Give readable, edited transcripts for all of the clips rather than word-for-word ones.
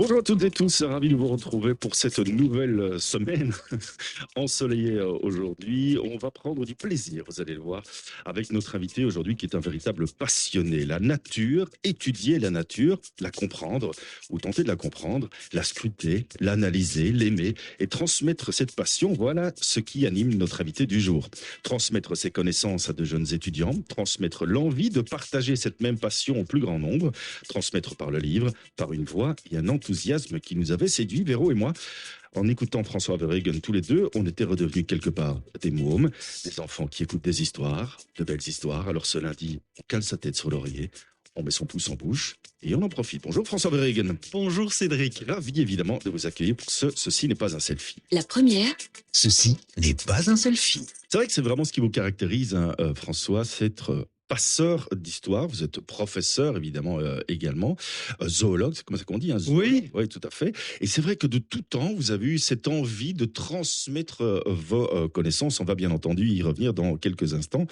Bonjour à toutes et tous, ravi de vous retrouver pour cette nouvelle semaine ensoleillée aujourd'hui. On va prendre du plaisir, vous allez le voir, avec notre invité aujourd'hui qui est un véritable passionné. La nature, étudier la nature, la comprendre ou tenter de la comprendre, la scruter, l'analyser, l'aimer et transmettre cette passion, voilà ce qui anime notre invité du jour. Transmettre ses connaissances à de jeunes étudiants, transmettre l'envie de partager cette même passion au plus grand nombre, transmettre par le livre, par une voix et un enthousiasme qui nous avait séduit, Véro et moi. En écoutant François Verheugen tous les deux, on était redevenus quelque part des mômes, des enfants qui écoutent des histoires, de belles histoires. Alors ce lundi, on cale sa tête sur l'oreiller, on met son pouce en bouche et on en profite. Bonjour François Verheugen. Bonjour Cédric. Ravi évidemment de vous accueillir pour Ceci n'est pas un selfie. La première, Ceci n'est pas un selfie. C'est vrai que c'est vraiment ce qui vous caractérise, hein, François, c'est être passeur d'histoire. Vous êtes professeur, évidemment, également. Zoologue, c'est comme ça qu'on dit, hein, zoologue. Oui. Oui, tout à fait. Et c'est vrai que de tout temps, vous avez eu cette envie de transmettre vos connaissances. On va bien entendu y revenir dans quelques instants.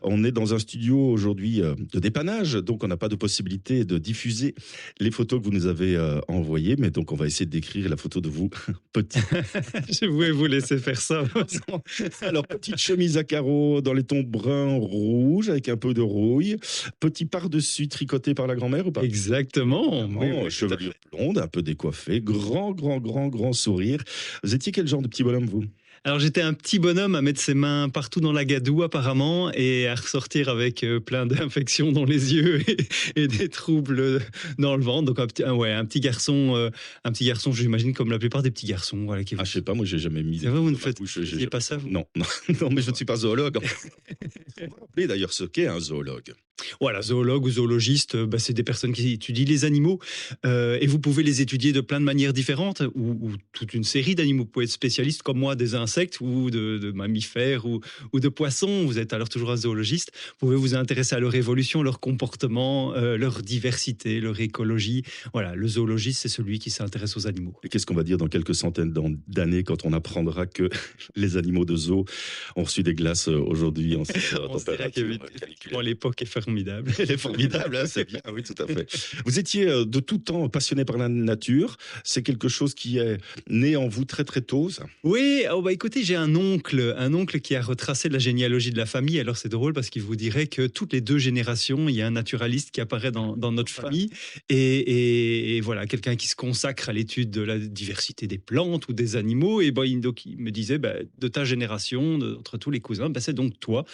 On est dans un studio aujourd'hui de dépannage, donc on n'a pas de possibilité de diffuser les photos que vous nous avez envoyées. Mais donc, on va essayer de décrire la photo de vous, petit. Je voulais vous laisser faire ça. Alors, petite chemise à carreaux dans les tons brun rouge avec un peu de rouille. Petit par-dessus tricoté par la grand-mère ou pas? Exactement. Oui, oui, Chevelure blonde, un peu décoiffée, grand sourire. Vous étiez quel genre de petit bonhomme, vous? Alors j'étais un petit bonhomme à mettre ses mains partout dans la gadoue apparemment et à ressortir avec plein d'infections dans les yeux et des troubles dans le ventre. Donc un petit garçon, j'imagine comme la plupart des petits garçons. Voilà, Ah, je sais pas, moi j'ai jamais mis. C'est vrai, vous ne dans ma bouche, faisiez pas ça, vous? Non, non, mais je ne suis pas zoologue. Vous vous rappelez d'ailleurs ce qu'est un zoologue? Voilà, zoologue ou zoologiste, c'est des personnes qui étudient les animaux et vous pouvez les étudier de plein de manières différentes ou toute une série d'animaux. Vous pouvez être spécialiste comme moi des insectes ou de mammifères ou de poissons. Vous êtes alors toujours un zoologiste. Vous pouvez vous intéresser à leur évolution, leur comportement, leur diversité, leur écologie. Voilà, le zoologiste, c'est celui qui s'intéresse aux animaux. Et qu'est-ce qu'on va dire dans quelques centaines d'années quand on apprendra que les animaux de zoo ont reçu des glaces aujourd'hui en cette On se dira température qu'effectivement, l'époque est formidable. Elle est formidable, hein, c'est bien, oui, tout à fait. Vous étiez de tout temps passionné par la nature. C'est quelque chose qui est né en vous très très tôt, ça? Oui, écoutez, j'ai un oncle qui a retracé la généalogie de la famille. Alors c'est drôle parce qu'il vous dirait que toutes les 2 générations, il y a un naturaliste qui apparaît dans notre famille et voilà, quelqu'un qui se consacre à l'étude de la diversité des plantes ou des animaux. Et donc il me disait, de ta génération, entre tous les cousins, c'est donc toi.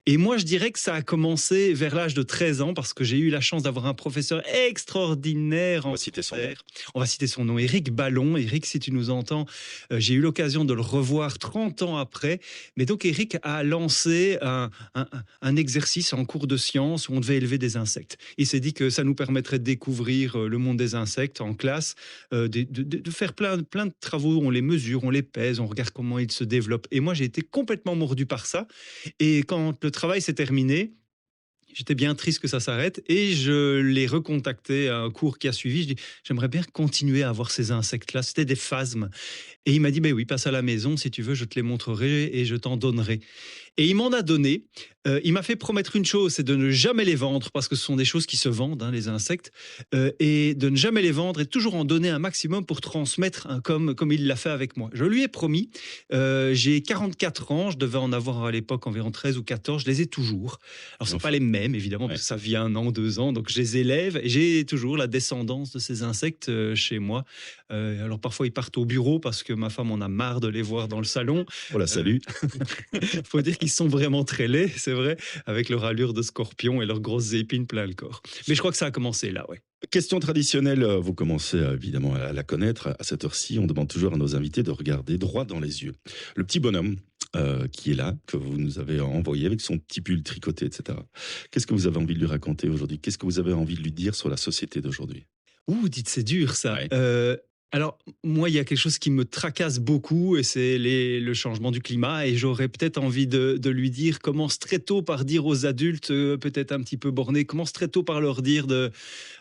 Et moi, je dirais que ça a commencé vers l'âge de 13 ans parce que j'ai eu la chance d'avoir un professeur extraordinaire On va citer son nom. On va citer son nom, Éric Ballon. Éric, si tu nous entends, j'ai eu l'occasion de le revoir 30 ans après. Mais donc, Éric a lancé un exercice en cours de sciences où on devait élever des insectes. Il s'est dit que ça nous permettrait de découvrir le monde des insectes en classe, de faire plein de travaux. On les mesure, on les pèse, on regarde comment ils se développent. Et moi, j'ai été complètement mordu par ça. Et quand le travail s'est terminé, j'étais bien triste que ça s'arrête et je l'ai recontacté à un cours qui a suivi. Je dis, j'aimerais bien continuer à avoir ces insectes-là. C'était des phasmes. Et il m'a dit, oui, passe à la maison, si tu veux, je te les montrerai et je t'en donnerai. Et il m'en a donné. Il m'a fait promettre une chose, c'est de ne jamais les vendre, parce que ce sont des choses qui se vendent, hein, les insectes, et de ne jamais les vendre et toujours en donner un maximum pour transmettre, hein, comme il l'a fait avec moi. Je lui ai promis. J'ai 44 ans, je devais en avoir à l'époque environ 13 ou 14, je les ai toujours. Alors, ce ne sont pas les mêmes, évidemment, parce que ça vit 1 an, 2 ans, donc je les élève et j'ai toujours la descendance de ces insectes chez moi. Alors, parfois, ils partent au bureau parce que ma femme en a marre de les voir dans le salon. On la salue. Faut dire qu'ils sont vraiment très laids, c'est vrai, avec leur allure de scorpion et leurs grosses épines plein le corps. Mais je crois que ça a commencé là, ouais. Question traditionnelle, vous commencez évidemment à la connaître. À cette heure-ci, on demande toujours à nos invités de regarder droit dans les yeux. Le petit bonhomme qui est là, que vous nous avez envoyé avec son petit pull tricoté, etc. Qu'est-ce que vous avez envie de lui raconter aujourd'hui? Qu'est-ce que vous avez envie de lui dire sur la société d'aujourd'hui? Ouh, dites, c'est dur ça. Ouais. Alors, moi, il y a quelque chose qui me tracasse beaucoup et c'est le changement du climat. Et j'aurais peut-être envie de lui dire, commence très tôt par dire aux adultes, peut-être un petit peu bornés, commence très tôt par leur dire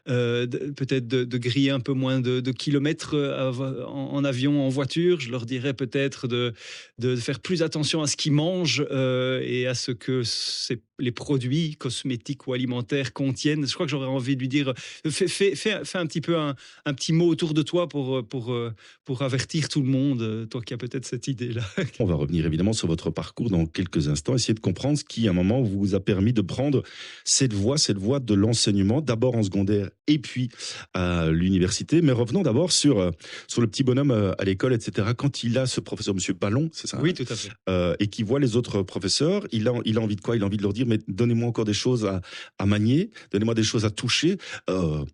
peut-être de griller un peu moins de kilomètres en avion, en voiture. Je leur dirais peut-être de faire plus attention à ce qu'ils mangent et à ce que ces les produits cosmétiques ou alimentaires contiennent. Je crois que j'aurais envie de lui dire, fais un petit peu un petit mot autour de toi pour avertir tout le monde, toi qui as peut-être cette idée-là. On va revenir évidemment sur votre parcours dans quelques instants, essayer de comprendre ce qui, à un moment, vous a permis de prendre cette voie de l'enseignement, d'abord en secondaire et puis à l'université. Mais revenons d'abord sur le petit bonhomme à l'école, etc. Quand il a ce professeur, Monsieur Ballon, c'est ça, hein, Oui, tout à fait. et qui voit les autres professeurs, il a envie de quoi? Il a envie de leur dire, mais donnez-moi encore des choses à manier, donnez-moi des choses à toucher,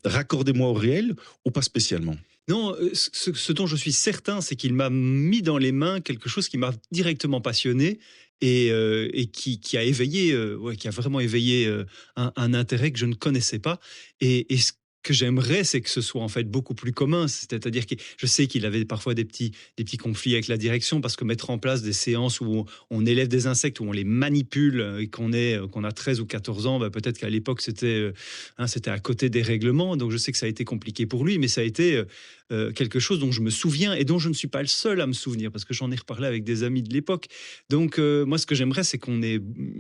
raccordez-moi au réel, ou pas spécialement? Non, ce dont je suis certain, c'est qu'il m'a mis dans les mains quelque chose qui m'a directement passionné et qui a éveillé, ouais, qui a vraiment éveillé un intérêt que je ne connaissais pas. Et ce que j'aimerais, c'est que ce soit en fait beaucoup plus commun. C'est-à-dire que je sais qu'il avait parfois des petits conflits avec la direction parce que mettre en place des séances où on élève des insectes, où on les manipule et qu'on a 13 ou 14 ans, bah, peut-être qu'à l'époque c'était à côté des règlements. Donc je sais que ça a été compliqué pour lui, mais ça a été quelque chose dont je me souviens et dont je ne suis pas le seul à me souvenir parce que j'en ai reparlé avec des amis de l'époque. Donc moi, ce que j'aimerais, c'est qu'on ait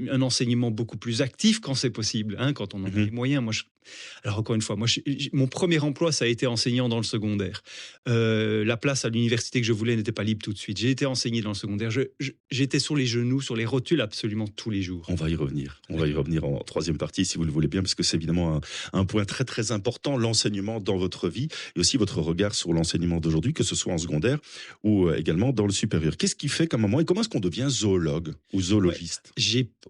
un enseignement beaucoup plus actif quand c'est possible, hein, quand on en a les moyens. Alors encore une fois, mon premier emploi, ça a été enseignant dans le secondaire. La place à l'université que je voulais n'était pas libre tout de suite. J'ai été enseigné dans le secondaire. J'étais sur les genoux, sur les rotules absolument tous les jours. On va y revenir. On va y revenir en troisième partie, si vous le voulez bien, parce que c'est évidemment un point très très important, l'enseignement dans votre vie, et aussi votre regard sur l'enseignement d'aujourd'hui, que ce soit en secondaire ou également dans le supérieur. Qu'est-ce qui fait qu'à un moment, et comment est-ce qu'on devient zoologue ou zoologiste?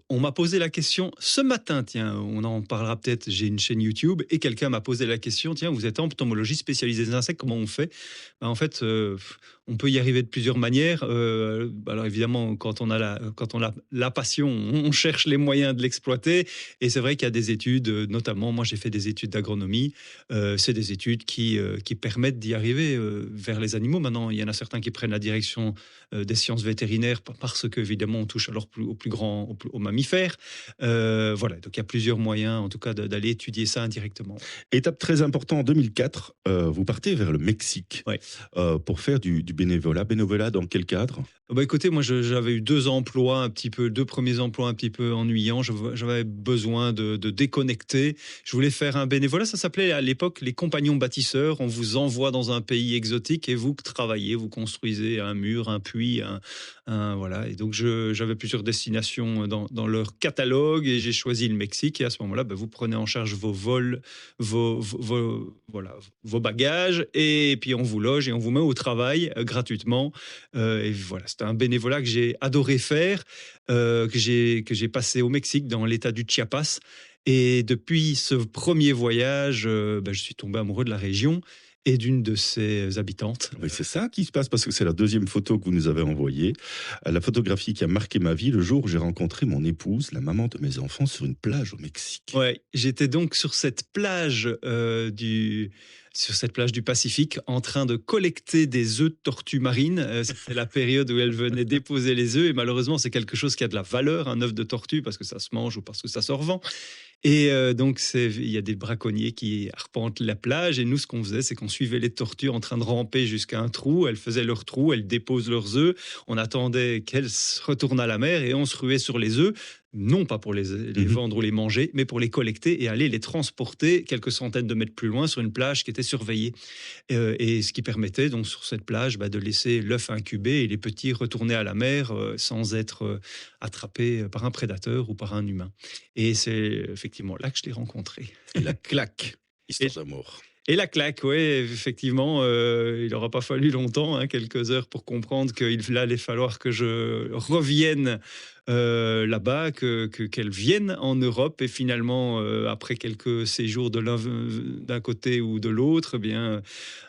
On m'a posé la question ce matin, tiens, on en parlera peut-être, j'ai une chaîne YouTube, et quelqu'un m'a posé la question, tiens, vous êtes entomologie spécialisée des insectes, comment on fait? Ben, en fait, on peut y arriver de plusieurs manières. Alors évidemment, quand on a la passion, on cherche les moyens de l'exploiter, et c'est vrai qu'il y a des études, notamment, moi j'ai fait des études d'agronomie, c'est des études qui permettent d'y arriver vers les animaux. Maintenant, il y en a certains qui prennent la direction des sciences vétérinaires parce qu'évidemment, on touche alors au plus grand, aux mammifères. Voilà, donc il y a plusieurs moyens, en tout cas, d'aller étudier ça indirectement. Étape très importante, en 2004, vous partez vers le Mexique, Ouais. pour faire du bénévolat. Bénévolat dans quel cadre? Bah écoutez, moi j'avais eu deux premiers emplois un petit peu ennuyants. J'avais besoin de déconnecter. Je voulais faire un bénévolat. Ça s'appelait à l'époque les compagnons bâtisseurs. On vous envoie dans un pays exotique et vous travaillez, vous construisez un mur, un puits, voilà. Et donc j'avais plusieurs destinations dans leur catalogue et j'ai choisi le Mexique. Et à ce moment-là, vous prenez en charge vos vols, voilà, vos bagages, et puis on vous loge et on vous met au travail gratuitement. Et voilà, c'était un bénévolat que j'ai adoré faire, que j'ai passé au Mexique, dans l'état du Chiapas. Et depuis ce premier voyage, je suis tombé amoureux de la région et d'une de ses habitantes. Oui, c'est ça qui se passe, parce que c'est la deuxième photo que vous nous avez envoyée. La photographie qui a marqué ma vie le jour où j'ai rencontré mon épouse, la maman de mes enfants, sur une plage au Mexique. Ouais, j'étais donc sur cette plage du Pacifique, en train de collecter des œufs de tortues marines. C'était la période où elle venait déposer les œufs, et malheureusement, c'est quelque chose qui a de la valeur, un œuf de tortue, parce que ça se mange ou parce que ça se revend. Et donc, il y a des braconniers qui arpentent la plage. Et nous, ce qu'on faisait, c'est qu'on suivait les tortues en train de ramper jusqu'à un trou. Elles faisaient leur trou, elles déposent leurs œufs. On attendait qu'elles se retournent à la mer et on se ruait sur les œufs. Non pas pour les vendre ou les manger, mais pour les collecter et aller les transporter quelques centaines de mètres plus loin sur une plage qui était surveillée. Et ce qui permettait donc sur cette plage de laisser l'œuf incuber et les petits retourner à la mer sans être attrapés par un prédateur ou par un humain. Et c'est effectivement là que je l'ai rencontré. Et la claque, Et- histoire d'amour. Et la claque, oui, effectivement, il n'aura pas fallu longtemps, hein, quelques heures, pour comprendre qu'il allait falloir que je revienne là-bas, qu'elle vienne en Europe. Et finalement, après quelques séjours d'un côté ou de l'autre,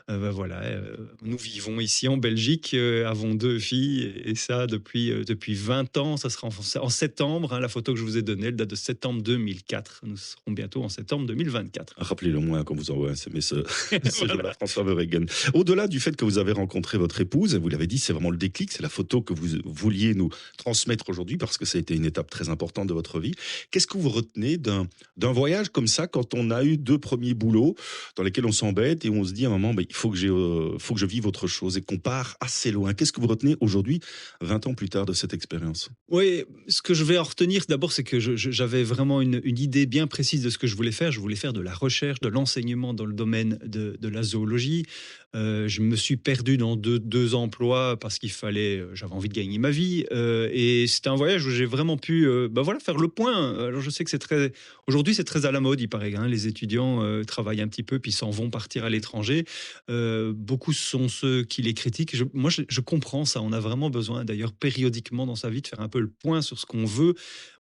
voilà, nous vivons ici en Belgique, avons 2 filles, et ça depuis 20 ans. Ça sera en septembre, hein, la photo que je vous ai donnée, elle date de septembre 2004. Nous serons bientôt en septembre 2024. Rappelez-le moi quand vous envoie un SMS ce Voilà. jour-là, François Verhegen. Au-delà du fait que vous avez rencontré votre épouse, vous l'avez dit, c'est vraiment le déclic, c'est la photo que vous vouliez nous transmettre aujourd'hui, parce que ça a été une étape très importante de votre vie. Qu'est-ce que vous retenez d'un voyage comme ça, quand on a eu 2 premiers boulots dans lesquels on s'embête et où on se dit à un moment, il faut que je vive autre chose et qu'on part assez loin? Qu'est-ce que vous retenez aujourd'hui, 20 ans plus tard, de cette expérience? Oui, ce que je vais en retenir d'abord, c'est que j'avais vraiment une idée bien précise de ce que je voulais faire. Je voulais faire de la recherche, de l'enseignement dans le domaine de la zoologie. Je me suis perdu dans deux emplois parce qu'il fallait, j'avais envie de gagner ma vie. Et c'était un voyage où j'ai vraiment pu voilà, faire le point. Alors je sais que aujourd'hui c'est très à la mode, il paraît. Hein, les étudiants travaillent un petit peu puis s'en vont partir à l'étranger. Beaucoup sont ceux qui les critiquent. Moi, je comprends ça. On a vraiment besoin, d'ailleurs, périodiquement dans sa vie, de faire un peu le point sur ce qu'on veut,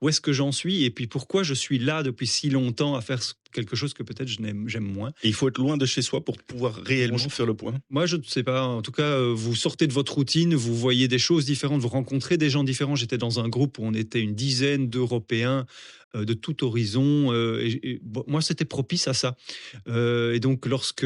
où est-ce que j'en suis, et puis pourquoi je suis là depuis si longtemps à faire quelque chose que peut-être j'aime moins. Et il faut être loin de chez soi pour pouvoir réellement faire le point? Moi, je ne sais pas. En tout cas, vous sortez de votre routine, vous voyez des choses différentes, vous rencontrez des gens différents. J'étais dans un groupe où on était une dizaine d'Européens de tout horizon. Moi, c'était propice à ça. Et donc, lorsque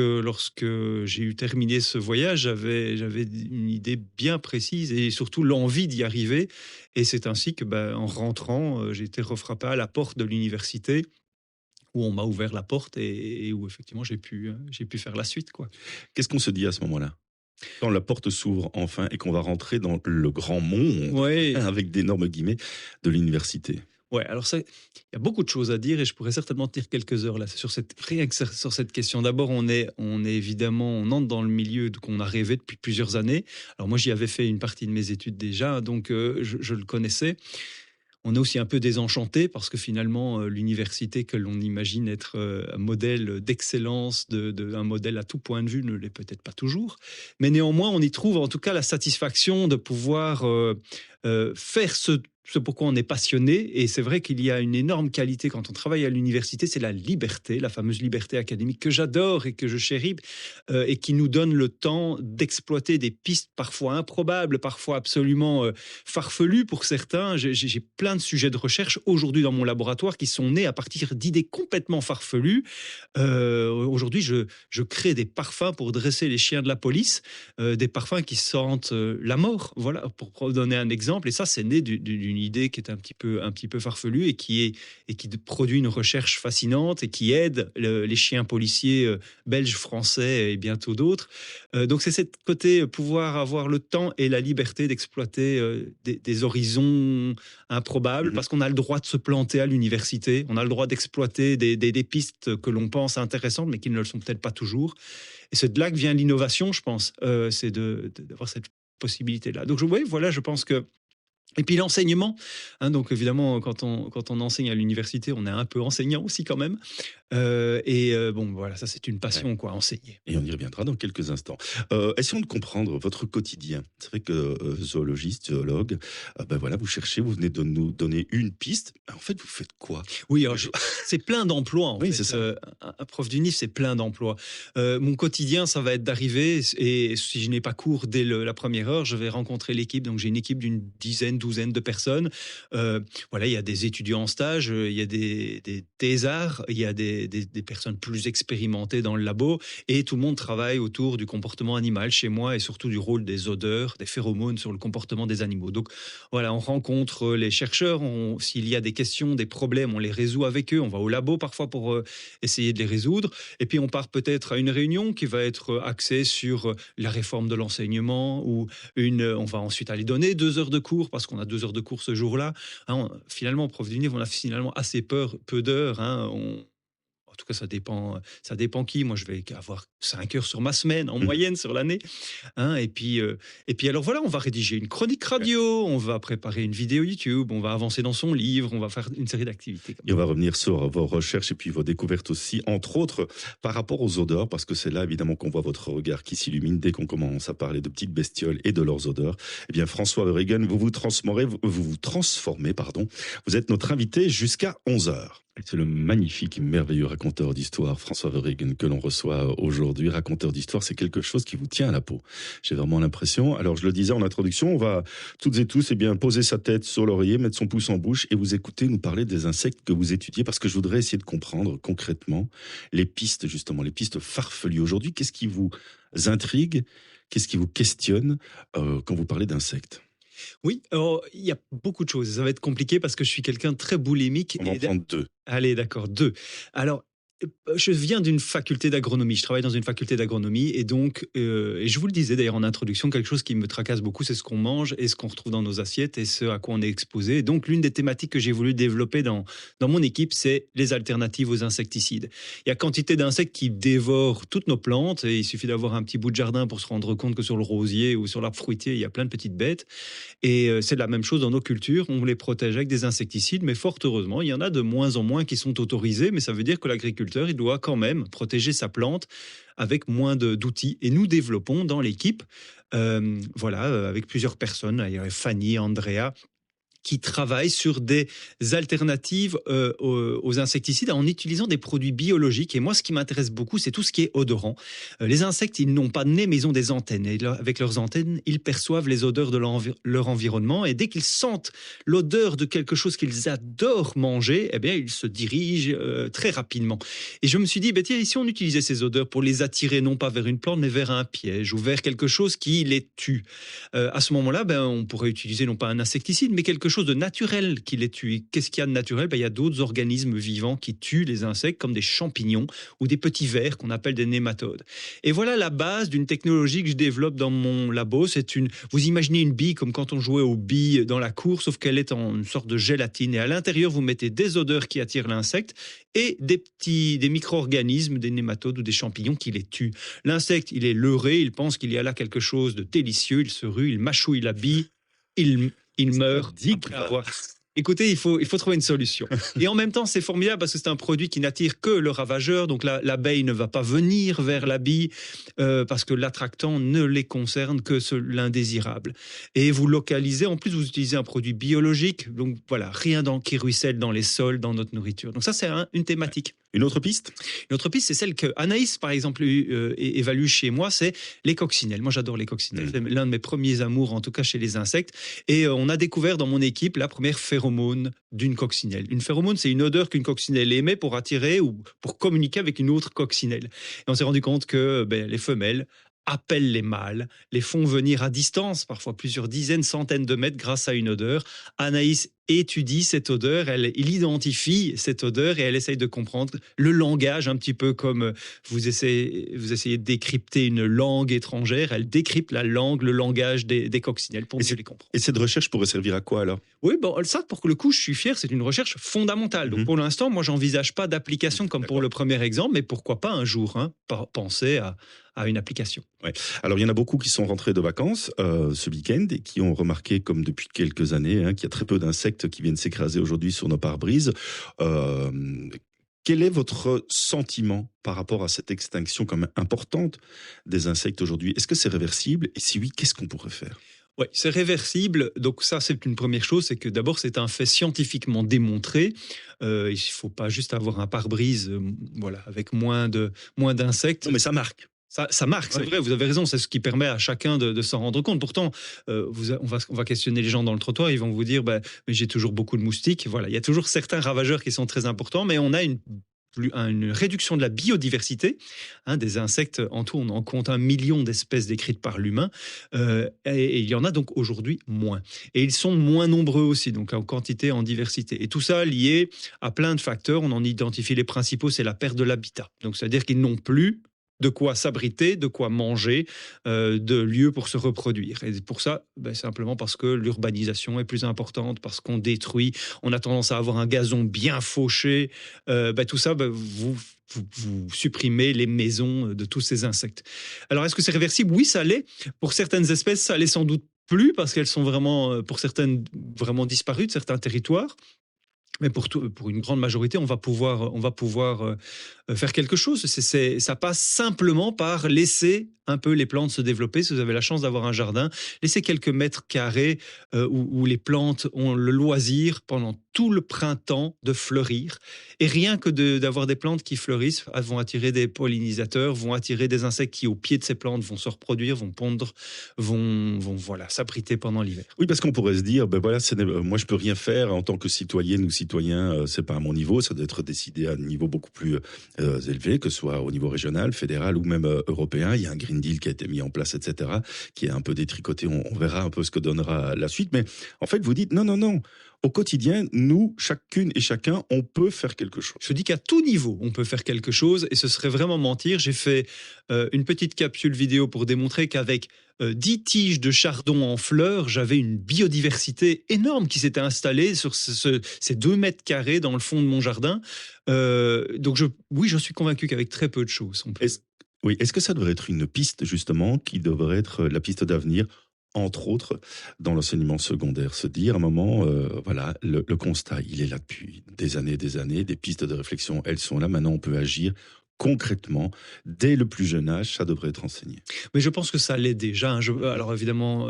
j'ai eu terminé ce voyage, j'avais une idée bien précise et surtout l'envie d'y arriver. Et c'est ainsi que, en rentrant, j'ai été refrappé à la porte de l'université où on m'a ouvert la porte et où effectivement j'ai pu faire la suite, quoi. Qu'est-ce qu'on se dit à ce moment-là? Quand la porte s'ouvre enfin et qu'on va rentrer dans le grand monde, Ouais. avec d'énormes guillemets, de l'université. Ouais, alors ça, il y a beaucoup de choses à dire et je pourrais certainement tenir quelques heures là rien que sur cette question. D'abord, on est évidemment, on entre dans le milieu qu'on a rêvé depuis plusieurs années. Alors moi, j'y avais fait une partie de mes études déjà, donc je le connaissais. On est aussi un peu désenchanté parce que finalement, l'université que l'on imagine être un modèle d'excellence, un modèle à tout point de vue, ne l'est peut-être pas toujours. Mais néanmoins, on y trouve en tout cas la satisfaction de pouvoir faire ce pourquoi on est passionné. Et c'est vrai qu'il y a une énorme qualité quand on travaille à l'université, c'est la liberté, la fameuse liberté académique que j'adore et que je chéris, et qui nous donne le temps d'exploiter des pistes parfois improbables, parfois absolument farfelues pour certains. J'ai plein de sujets de recherche aujourd'hui dans mon laboratoire qui sont nés à partir d'idées complètement farfelues. Aujourd'hui, je crée des parfums pour dresser les chiens de la police, des parfums qui sentent la mort, voilà, pour donner un exemple. Et ça, c'est né d'une idée qui est un petit peu farfelue et qui produit une recherche fascinante et qui aide les chiens policiers belges, français et bientôt d'autres. Donc c'est cette côté pouvoir avoir le temps et la liberté d'exploiter des horizons improbables, parce qu'on a le droit de se planter à l'université, on a le droit d'exploiter des pistes que l'on pense intéressantes mais qui ne le sont peut-être pas toujours. Et c'est de là que vient l'innovation, je pense, c'est d'avoir cette possibilité-là. Donc voilà, je pense que et puis l'enseignement, hein, donc évidemment, quand on enseigne à l'université, on est un peu enseignant aussi quand même. Bon, voilà, ça c'est une Ouais. passion, quoi, enseigner. Et on y reviendra dans quelques instants. Essayons de comprendre votre quotidien. C'est vrai que zoologiste, zoologue, voilà, vous cherchez, vous venez de nous donner une piste. En fait, vous faites quoi? Oui, alors c'est plein d'emplois en Oui, c'est fait. ça. Un prof d'UNIF, c'est plein d'emplois. Mon quotidien, ça va être d'arriver et si je n'ai pas cours dès la première heure, je vais rencontrer l'équipe. Donc j'ai une équipe d'une dizaine, douzaine de personnes. Voilà, il y a des étudiants en stage, il y a des thésards, il y a des personnes plus expérimentées dans le labo et tout le monde travaille autour du comportement animal chez moi et surtout du rôle des odeurs, des phéromones sur le comportement des animaux. Donc voilà, on rencontre les chercheurs, s'il y a des questions, des problèmes, on les résout avec eux, on va au labo parfois pour essayer de les résoudre, et puis on part peut-être à une réunion qui va être axée sur la réforme de l'enseignement, ou on va ensuite aller donner 2 heures de cours, parce qu'on a 2 heures de cours ce jour-là. Hein, finalement, prof d'univ, on a finalement assez peu d'heures. Hein, en tout cas, ça dépend qui. Moi, je vais avoir 5 heures sur ma semaine, en Mmh. moyenne, sur l'année. Hein, et puis alors voilà, on va rédiger une chronique radio, on va préparer une vidéo YouTube, on va avancer dans son livre, on va faire une série d'activités comme Et on va revenir sur vos recherches et puis vos découvertes aussi, entre autres par rapport aux odeurs, parce que c'est là évidemment qu'on voit votre regard qui s'illumine dès qu'on commence à parler de petites bestioles et de leurs odeurs. Eh bien, François Verhegen, vous transformez, pardon. Vous êtes notre invité jusqu'à 11 heures. C'est le magnifique et merveilleux raconteur d'histoire, François Verhegen, que l'on reçoit aujourd'hui. Raconteur d'histoire, c'est quelque chose qui vous tient à la peau. J'ai vraiment l'impression. Alors, je le disais en introduction, on va toutes et tous poser sa tête sur l'oreiller, mettre son pouce en bouche et vous écouter nous parler des insectes que vous étudiez, parce que je voudrais essayer de comprendre concrètement les pistes, justement, les pistes farfelues. Aujourd'hui, qu'est-ce qui vous intrigue? Qu'est-ce qui vous questionne quand vous parlez d'insectes? Oui, alors, il y a beaucoup de choses. Ça va être compliqué parce que je suis quelqu'un de très boulimique. On va en prendre deux. Allez, d'accord, 2. Alors, je viens d'une faculté d'agronomie. Je travaille dans une faculté d'agronomie et donc, et je vous le disais d'ailleurs en introduction, quelque chose qui me tracasse beaucoup, c'est ce qu'on mange et ce qu'on retrouve dans nos assiettes et ce à quoi on est exposé. Et donc, l'une des thématiques que j'ai voulu développer dans mon équipe, c'est les alternatives aux insecticides. Il y a quantité d'insectes qui dévorent toutes nos plantes et il suffit d'avoir un petit bout de jardin pour se rendre compte que sur le rosier ou sur l'arbre fruitier, il y a plein de petites bêtes. Et c'est la même chose dans nos cultures. On les protège avec des insecticides, mais fort heureusement, il y en a de moins en moins qui sont autorisés. Mais ça veut dire que l'agriculteur, il doit quand même protéger sa plante avec moins d'outils. Et nous développons dans l'équipe, avec plusieurs personnes, il y a Fanny, Andrea, qui travaillent sur des alternatives aux insecticides en utilisant des produits biologiques. Et moi, ce qui m'intéresse beaucoup, c'est tout ce qui est odorant. Les insectes, ils n'ont pas de nez, mais ils ont des antennes. Et avec leurs antennes, ils perçoivent les odeurs de leur environnement. Et dès qu'ils sentent l'odeur de quelque chose qu'ils adorent manger, eh bien, ils se dirigent très rapidement. Et je me suis dit, tiens, si on utilisait ces odeurs pour les attirer non pas vers une plante, mais vers un piège ou vers quelque chose qui les tue. À ce moment-là, on pourrait utiliser non pas un insecticide, mais quelque chose de naturel qui les tue. Qu'est-ce qu'il y a de naturel? Il y a d'autres organismes vivants qui tuent les insectes, comme des champignons ou des petits vers qu'on appelle des nématodes. Et voilà la base d'une technologie que je développe dans mon labo. Vous imaginez une bille comme quand on jouait aux billes dans la cour, sauf qu'elle est en une sorte de gélatine. Et à l'intérieur, vous mettez des odeurs qui attirent l'insecte et des micro-organismes, des nématodes ou des champignons qui les tuent. L'insecte, il est leurré, il pense qu'il y a là quelque chose de délicieux, il se rue, il mâchouille la bille, il meurt après avoir... Écoutez, il faut trouver une solution. Et en même temps, c'est formidable parce que c'est un produit qui n'attire que le ravageur. Donc l'abeille ne va pas venir vers la bille parce que l'attractant ne les concerne que l'indésirable. Et vous localisez, en plus vous utilisez un produit biologique. Donc voilà, rien qui ruisselle dans les sols, dans notre nourriture. Donc ça, c'est une thématique. Une autre piste? Une autre piste, c'est celle que Anaïs, par exemple, évalue chez moi, c'est les coccinelles. Moi, j'adore les coccinelles. C'est l'un de mes premiers amours, en tout cas chez les insectes. Et on a découvert dans mon équipe la première phéromone d'une coccinelle. Une phéromone, c'est une odeur qu'une coccinelle émet pour attirer ou pour communiquer avec une autre coccinelle. Et on s'est rendu compte que les femelles appellent les mâles, les font venir à distance, parfois plusieurs dizaines, centaines de mètres grâce à une odeur. Anaïs étudie cette odeur, il identifie cette odeur et elle essaye de comprendre le langage, un petit peu comme vous essayez de décrypter une langue étrangère. Elle décrypte la langue, le langage des coccinelles pour mieux les comprendre. Et cette recherche pourrait servir à quoi alors? Oui, ça, pour le coup, je suis fier, c'est une recherche fondamentale. Donc pour l'instant, moi, j'envisage pas d'application comme pour le premier exemple, mais pourquoi pas un jour penser à une application. Ouais. Alors, il y en a beaucoup qui sont rentrés de vacances ce week-end et qui ont remarqué, comme depuis quelques années, qu'il y a très peu d'insectes qui viennent s'écraser aujourd'hui sur nos pare-brises. Quel est votre sentiment par rapport à cette extinction quand même importante des insectes aujourd'hui? Est-ce que c'est réversible? Et si oui, qu'est-ce qu'on pourrait faire? Oui, c'est réversible. Donc ça, c'est une première chose, c'est que d'abord, c'est un fait scientifiquement démontré. Il ne faut pas juste avoir un pare-brise avec moins d'insectes. Non, mais ça marque. Ça marque, c'est vrai, vous avez raison, c'est ce qui permet à chacun de s'en rendre compte. Pourtant, on va questionner les gens dans le trottoir, ils vont vous dire mais j'ai toujours beaucoup de moustiques. Voilà, il y a toujours certains ravageurs qui sont très importants, mais on a une réduction de la biodiversité des insectes. En tout, on en compte 1 million d'espèces décrites par l'humain et il y en a donc aujourd'hui moins. Et ils sont moins nombreux aussi, donc en quantité, en diversité. Et tout ça lié à plein de facteurs. On en identifie les principaux, c'est la perte de l'habitat. Donc, c'est-à-dire qu'ils n'ont plus de quoi s'abriter, de quoi manger, de lieux pour se reproduire. Et pour ça, simplement parce que l'urbanisation est plus importante, parce qu'on détruit, on a tendance à avoir un gazon bien fauché. Tout ça, vous supprimez les maisons de tous ces insectes. Alors, est-ce que c'est réversible? Oui, ça l'est. Pour certaines espèces, ça l'est sans doute plus, parce qu'elles sont vraiment, pour certaines, vraiment disparues de certains territoires. Mais pour une grande majorité, on va pouvoir faire quelque chose. Ça passe simplement par laisser un peu les plantes se développer. Si vous avez la chance d'avoir un jardin, laissez quelques mètres carrés où les plantes ont le loisir pendant tout le printemps de fleurir. Et rien que d'avoir des plantes qui fleurissent, elles vont attirer des pollinisateurs, vont attirer des insectes qui, au pied de ces plantes, vont se reproduire, vont pondre, vont s'abriter pendant l'hiver. Oui, parce qu'on pourrait se dire, moi je peux rien faire en tant que citoyenne ou citoyen, c'est pas à mon niveau, ça doit être décidé à un niveau beaucoup plus élevé, que ce soit au niveau régional, fédéral ou même européen. Il y a un Green Green Deal qui a été mis en place, etc., qui est un peu détricoté. On verra un peu ce que donnera la suite. Mais en fait, vous dites non, non, non. Au quotidien, nous, chacune et chacun, on peut faire quelque chose. Je dis qu'à tout niveau, on peut faire quelque chose et ce serait vraiment mentir. J'ai fait une petite capsule vidéo pour démontrer qu'avec 10 tiges de chardon en fleurs, j'avais une biodiversité énorme qui s'était installée sur ces 2 mètres carrés dans le fond de mon jardin. Donc, oui, je suis convaincu qu'avec très peu de choses, on peut. Oui, est-ce que ça devrait être une piste, justement, qui devrait être la piste d'avenir, entre autres, dans l'enseignement secondaire? Se dire, à un moment, voilà, le constat, il est là depuis des années, des pistes de réflexion, elles sont là, maintenant on peut agir concrètement, dès le plus jeune âge, ça devrait être enseigné. Mais je pense que ça l'est déjà, hein. Alors évidemment,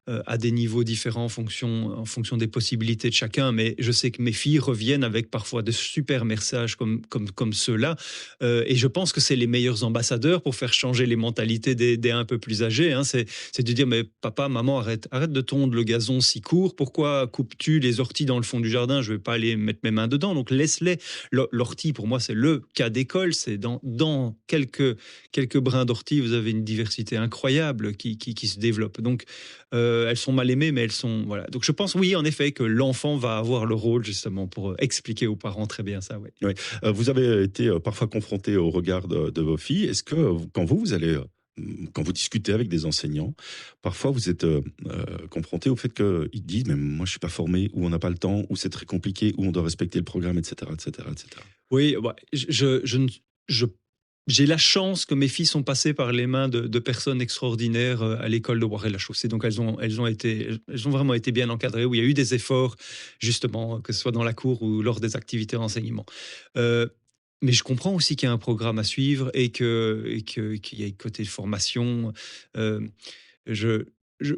à des niveaux différents en fonction des possibilités de chacun, mais je sais que mes filles reviennent avec parfois de super messages comme ceux-là. Et je pense que c'est les meilleurs ambassadeurs pour faire changer les mentalités des un peu plus âgés, hein. C'est de dire, mais papa, maman, arrête de tondre le gazon si court. Pourquoi coupes-tu les orties dans le fond du jardin? Je ne vais pas aller mettre mes mains dedans. Donc laisse-les. L'ortie, pour moi, c'est le cas d'école. C'est dans quelques brins d'ortie, vous avez une diversité incroyable qui se développe. Donc, elles sont mal aimées, mais elles sont... Voilà. Donc, je pense, oui, en effet, que l'enfant va avoir le rôle, justement, pour expliquer aux parents très bien ça. Ouais. Oui. Vous avez été parfois confronté au regard de vos filles. Est-ce que quand vous discutez avec des enseignants, parfois vous êtes confronté au fait qu'ils disent, mais moi je suis pas formé, ou on n'a pas le temps, ou c'est très compliqué, ou on doit respecter le programme, etc., etc., etc. Oui, bah, je j'ai la chance que mes filles sont passées par les mains de personnes extraordinaires à l'école de Boiré-la-Chaussée. Donc elles ont vraiment été bien encadrées, où il y a eu des efforts, justement, que ce soit dans la cour ou lors des activités d'enseignement. Euh, mais je comprends aussi qu'il y a un programme à suivre qu'il y a un côté de formation. Euh, je,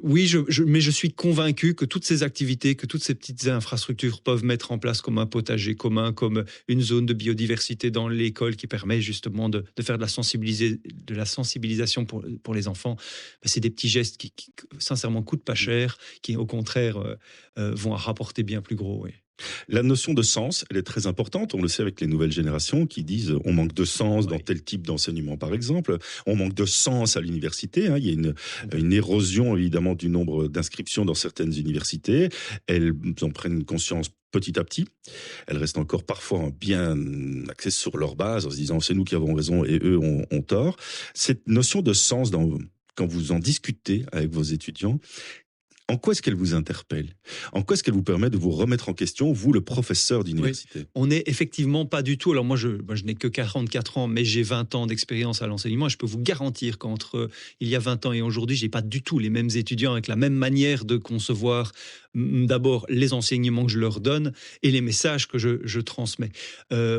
oui, mais je suis convaincu que toutes ces activités, que toutes ces petites infrastructures peuvent mettre en place comme un potager commun, comme une zone de biodiversité dans l'école qui permet justement de faire de la sensibilisation pour les enfants. Ben, c'est des petits gestes qui, sincèrement, coûtent pas cher, qui, au contraire, vont rapporter bien plus gros. Oui. La notion de sens, elle est très importante. On le sait avec les nouvelles générations qui disent on manque de sens dans Oui. tel type d'enseignement, par exemple. On manque de sens à l'université, hein. Il y a une érosion, évidemment, du nombre d'inscriptions dans certaines universités. Elles en prennent conscience petit à petit. Elles restent encore parfois bien axées sur leur base en se disant c'est nous qui avons raison et eux ont tort. Cette notion de sens, quand vous en discutez avec vos étudiants, en quoi est-ce qu'elle vous interpelle? En quoi est-ce qu'elle vous permet de vous remettre en question, vous, le professeur Oui, d'université? on n'est effectivement pas du tout. Alors moi, je n'ai que 44 ans, mais j'ai 20 ans d'expérience à l'enseignement. Et je peux vous garantir qu'entre il y a 20 ans et aujourd'hui, j'ai pas du tout les mêmes étudiants avec la même manière de concevoir d'abord les enseignements que je leur donne et les messages que je transmets.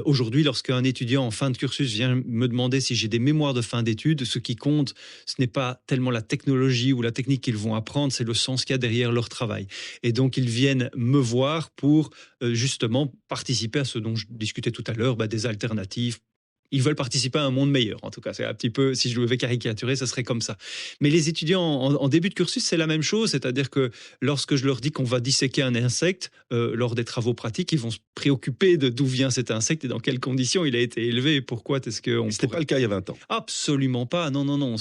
Aujourd'hui, lorsqu'un étudiant en fin de cursus vient me demander si j'ai des mémoires de fin d'études, ce qui compte, ce n'est pas tellement la technologie ou la technique qu'ils vont apprendre, c'est le sens qu'il y a derrière leur travail. Et donc, ils viennent me voir pour justement participer à ce dont je discutais tout à l'heure, des alternatives. Ils veulent participer à un monde meilleur, en tout cas. C'est un petit peu, si je devais caricaturer, ce serait comme ça. Mais les étudiants en début de cursus, c'est la même chose. C'est-à-dire que lorsque je leur dis qu'on va disséquer un insecte, lors des travaux pratiques, ils vont se préoccuper de d'où vient cet insecte et dans quelles conditions il a été élevé et pourquoi est-ce qu'on C'était pas le cas il y a 20 ans. Absolument pas. Non, non, non.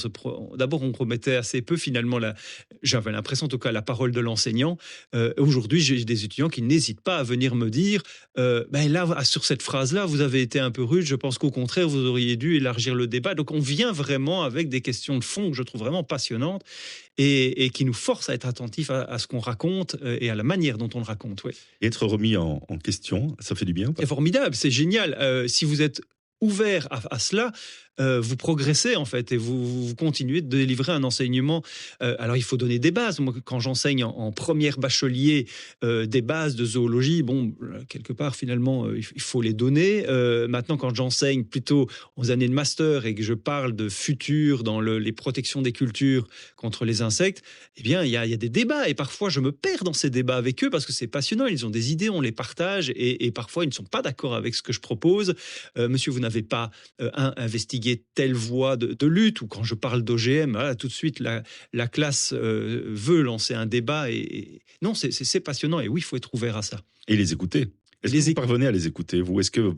D'abord, on promettait assez peu, finalement. J'avais l'impression, en tout cas, la parole de l'enseignant. Aujourd'hui, j'ai des étudiants qui n'hésitent pas à venir me dire là, sur cette phrase-là, vous avez été un peu rude. Je pense qu'au contraire, vous auriez dû élargir le débat. Donc, on vient vraiment avec des questions de fond que je trouve vraiment passionnantes et qui nous forcent à être attentifs à ce qu'on raconte et à la manière dont on le raconte. Ouais. Et être remis en question, ça fait du bien ou pas? C'est formidable, c'est génial. Si vous êtes ouvert à cela, vous progressez en fait et vous continuez de délivrer un enseignement. Alors il faut donner des bases. Moi, quand j'enseigne en première bachelier des bases de zoologie, quelque part finalement il faut les donner. Maintenant, quand j'enseigne plutôt aux années de master et que je parle de futur dans les protections des cultures contre les insectes, eh bien il y a des débats et parfois je me perds dans ces débats avec eux parce que c'est passionnant. Ils ont des idées, on les partage et parfois ils ne sont pas d'accord avec ce que je propose. Monsieur, vous n'avez pas investigué telle voie de lutte, ou quand je parle d'OGM, voilà, tout de suite la classe veut lancer un débat. Non, c'est passionnant et oui, il faut être ouvert à ça. Et les écouter. Est-ce que vous parvenez à les écouter, vous? Est-ce que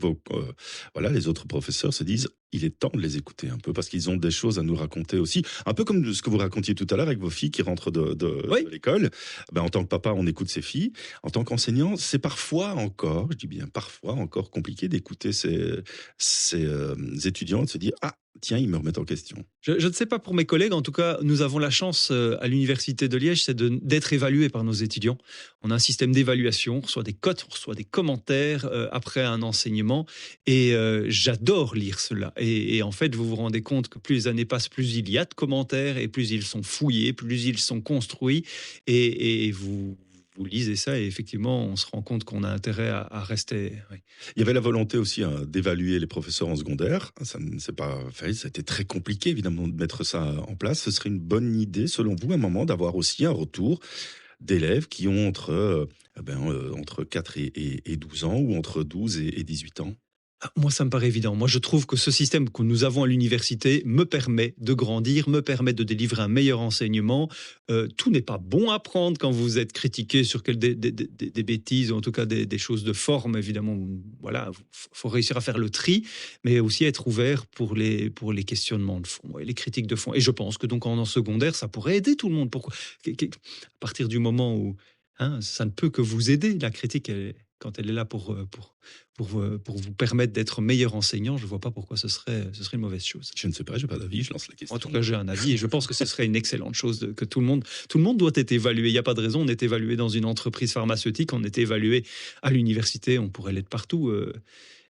voilà, les autres professeurs se disent: «Il est temps de les écouter un peu parce qu'ils ont des choses à nous raconter aussi», un peu comme ce que vous racontiez tout à l'heure avec vos filles qui rentrent de Oui. l'école. Ben, en tant que papa, on écoute ses filles. En tant qu'enseignant, c'est parfois encore, je dis bien parfois encore compliqué d'écouter ses étudiants et de se dire: «Ah tiens, ils me remettent en question». Je ne sais pas pour mes collègues, en tout cas, nous avons la chance à l'Université de Liège, c'est d'être évalués par nos étudiants. On a un système d'évaluation, on reçoit des cotes, on reçoit des commentaires après un enseignement, et j'adore lire cela. Et en fait, vous vous rendez compte que plus les années passent, plus il y a de commentaires, et plus ils sont fouillés, plus ils sont construits, et vous lisez ça, et effectivement, on se rend compte qu'on a intérêt à rester. Oui. Il y avait la volonté aussi, hein, d'évaluer les professeurs en secondaire. Ça ne s'est pas fait, ça a été très compliqué évidemment de mettre ça en place. Ce serait une bonne idée, selon vous, à un moment, d'avoir aussi un retour d'élèves qui ont entre 4 et 12 ans ou entre 12 et 18 ans? Ah, moi, ça me paraît évident. Moi, je trouve que ce système que nous avons à l'université me permet de grandir, me permet de délivrer un meilleur enseignement. Tout n'est pas bon à prendre quand vous êtes critiqué sur des bêtises, ou en tout cas des choses de forme, évidemment. Voilà, faut réussir à faire le tri, mais aussi être ouvert pour les questionnements de fond et les critiques de fond. Et je pense que donc en secondaire, ça pourrait aider tout le monde. Pourquoi à partir du moment où, hein, ça ne peut que vous aider, la critique, quand elle est là pour vous permettre d'être meilleur enseignant, je ne vois pas pourquoi ce serait une mauvaise chose. Je ne sais pas, j'ai pas d'avis, je lance la En tout question. cas, j'ai un avis, et je pense que ce serait une excellente chose que tout le monde doit être évalué. Il n'y a pas de raison. On est évalué dans une entreprise pharmaceutique, on est évalué à l'université, on pourrait l'être partout.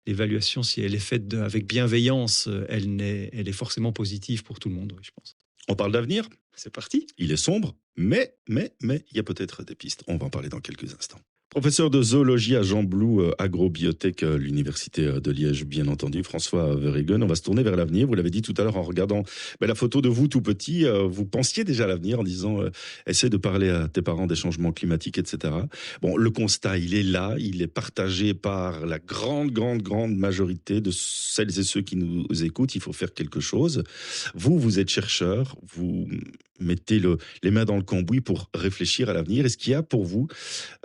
L'évaluation, si elle est faite avec bienveillance, elle est forcément positive pour tout le monde, oui, je pense. On parle d'avenir, C'est parti. il est sombre, mais il y a peut-être des pistes. On va en parler dans quelques instants. Professeur de zoologie à Jean Blou, agrobiotech, l'université de Liège, bien entendu, François Verheugen. On va se tourner vers l'avenir. Vous l'avez dit tout à l'heure en regardant la photo de vous tout petit. Vous pensiez déjà à l'avenir en disant essaie de parler à tes parents des changements climatiques, etc. Bon, le constat, il est là. Il est partagé par la grande majorité de celles et ceux qui nous écoutent. Il faut faire quelque chose. Vous êtes chercheur. Vous mettez les mains dans le cambouis pour réfléchir à l'avenir. Est-ce qu'il y a pour vous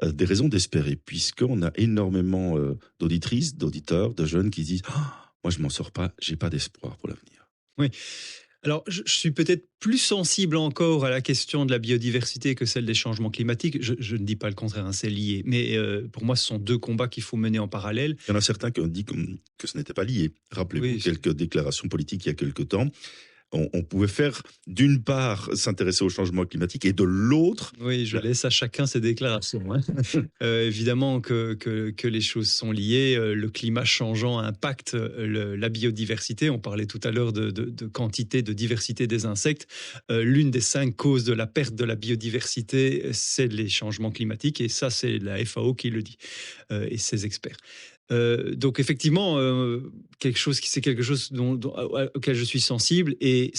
des raisons d'espérer, puisqu'on a énormément d'auditrices, d'auditeurs, de jeunes qui disent «Ah, moi je m'en sors pas, j'ai pas d'espoir pour l'avenir». Oui. Alors, je suis peut-être plus sensible encore à la question de la biodiversité que celle des changements climatiques. Je ne dis pas le contraire, hein, c'est lié. Mais pour moi, ce sont deux combats qu'il faut mener en parallèle. Il y en a certains qui ont dit que ce n'était pas lié. Rappelez-vous Oui, quelques déclarations politiques il y a quelque temps. On pouvait faire, d'une part, s'intéresser au changement climatique et de l'autre, oui, je la- laisse à chacun ses déclarations, hein. Évidemment que les choses sont liées. Le climat changeant impacte la biodiversité. On parlait tout à l'heure de quantité, de diversité des insectes. L'une des 5 causes de la perte de la biodiversité, c'est les changements climatiques. Et ça, c'est la FAO qui le dit, et ses experts. Donc effectivement, c'est quelque chose auquel je suis sensible, et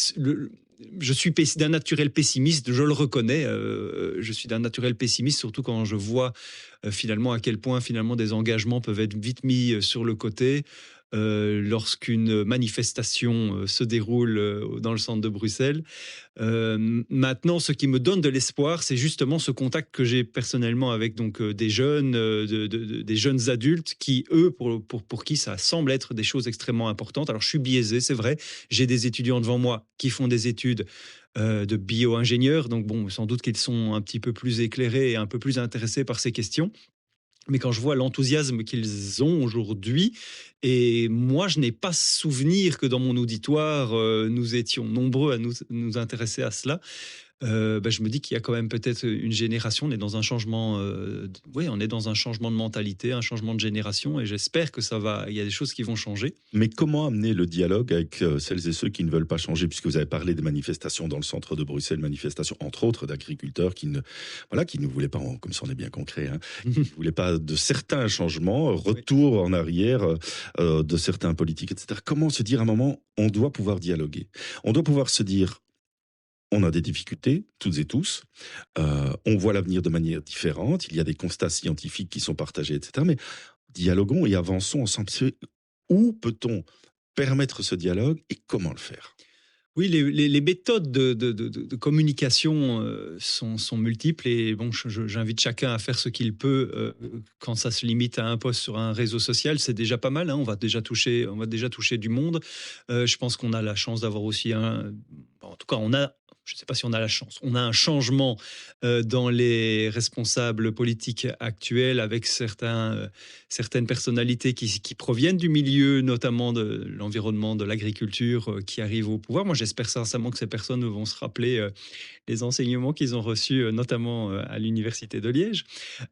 je suis d'un naturel pessimiste, je le reconnais. Je suis d'un naturel pessimiste, surtout quand je vois finalement à quel point finalement des engagements peuvent être vite mis sur le côté. Lorsqu'une manifestation se déroule dans le centre de Bruxelles. Maintenant, ce qui me donne de l'espoir, c'est justement ce contact que j'ai personnellement avec donc des jeunes, des jeunes adultes qui, eux, pour qui ça semble être des choses extrêmement importantes. Alors, je suis biaisé, c'est vrai. J'ai des étudiants devant moi qui font des études de bio-ingénieurs, donc bon, sans doute qu'ils sont un petit peu plus éclairés et un peu plus intéressés par ces questions. Mais quand je vois l'enthousiasme qu'ils ont aujourd'hui, et moi, je n'ai pas souvenir que dans mon auditoire, nous étions nombreux à nous intéresser à cela. Je me dis qu'il y a quand même peut-être une génération. On est dans un changement, oui, on est dans un changement de mentalité, un changement de génération, et j'espère que ça va. Il y a des choses qui vont changer. Mais comment amener le dialogue avec celles et ceux qui ne veulent pas changer, puisque vous avez parlé des manifestations dans le centre de Bruxelles, manifestations entre autres d'agriculteurs qui ne voulaient pas, comme ça on est bien concret, hein, qui ne voulaient pas de certains changements, retour en arrière de certains politiques, etc. Comment se dire à un moment, on doit pouvoir dialoguer, on doit pouvoir se dire, on a des difficultés, toutes et tous. On voit l'avenir de manière différente. Il y a des constats scientifiques qui sont partagés, etc. Mais dialoguons et avançons ensemble. Où peut-on permettre ce dialogue et comment le faire? Oui, les méthodes de communication sont multiples et bon, j'invite chacun à faire ce qu'il peut quand ça se limite à un post sur un réseau social, c'est déjà pas mal, hein, on va déjà toucher du monde. Je pense qu'on a la chance d'avoir aussi en tout cas, je ne sais pas si on a la chance, on a un changement dans les responsables politiques actuels avec certaines personnalités qui proviennent du milieu, notamment de l'environnement, de l'agriculture, qui arrivent au pouvoir. Moi, j'espère sincèrement que ces personnes vont se rappeler les enseignements qu'ils ont reçus, notamment à l'université de Liège.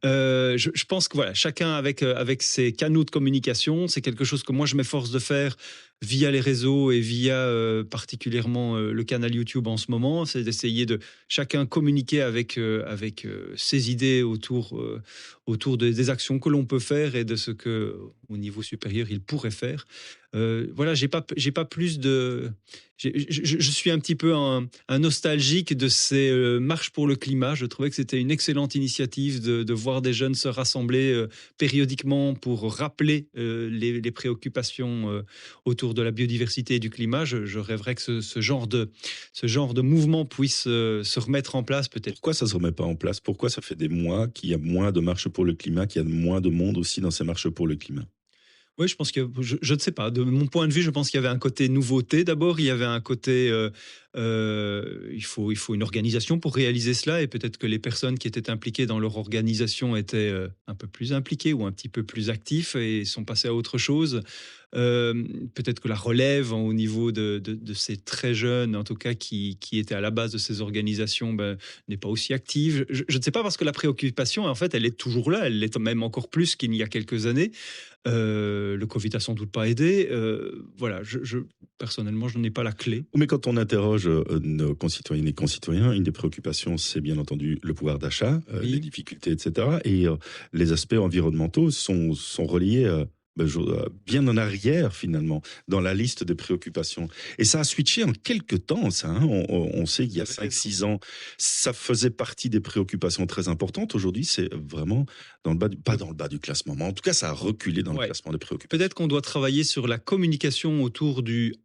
Je pense que voilà, chacun avec ses canaux de communication, c'est quelque chose que moi je m'efforce de faire via les réseaux et via particulièrement le canal YouTube en ce moment, c'est d'essayer de chacun communiquer avec ses idées autour des actions que l'on peut faire et de ce que au niveau supérieur il pourrait faire. Voilà, j'ai pas plus de je suis un petit peu un nostalgique de ces marches pour le climat. Je trouvais que c'était une excellente initiative de voir des jeunes se rassembler périodiquement pour rappeler les préoccupations autour de la biodiversité et du climat. Je rêverais que ce genre de mouvement puisse se remettre en place peut-être. Pourquoi ça ne se remet pas en place? Pourquoi ça fait des mois qu'il y a moins de marches pour le climat, qu'il y a moins de monde aussi dans ces marches pour le climat? Oui, je pense que je ne sais pas. De mon point de vue, je pense qu'il y avait un côté nouveauté d'abord. Il y avait un côté il faut une organisation pour réaliser cela et peut-être que les personnes qui étaient impliquées dans leur organisation étaient un peu plus impliquées ou un petit peu plus actifs et sont passées à autre chose. Euh, Peut-être que la relève au niveau de ces très jeunes, en tout cas qui étaient à la base de ces organisations, ben, n'est pas aussi active. Je ne sais pas parce que la préoccupation, en fait, elle est toujours là. Elle l'est même encore plus qu'il y a quelques années. Le Covid a sans doute pas aidé. Voilà, personnellement, je n'en ai pas la clé. Mais quand on interroge nos concitoyennes et concitoyens, une des préoccupations, c'est bien entendu le pouvoir d'achat, les Oui. difficultés, etc. Et les aspects environnementaux sont reliés bien en arrière, finalement, dans la liste des préoccupations. Et ça a switché en quelques temps, ça. Hein. On sait qu'il y a 5 6 ans, ça faisait partie des préoccupations très importantes. Aujourd'hui, c'est vraiment pas dans le bas du classement, mais en tout cas, ça a reculé dans le Ouais. classement des préoccupations. Peut-être qu'on doit travailler sur la communication autour du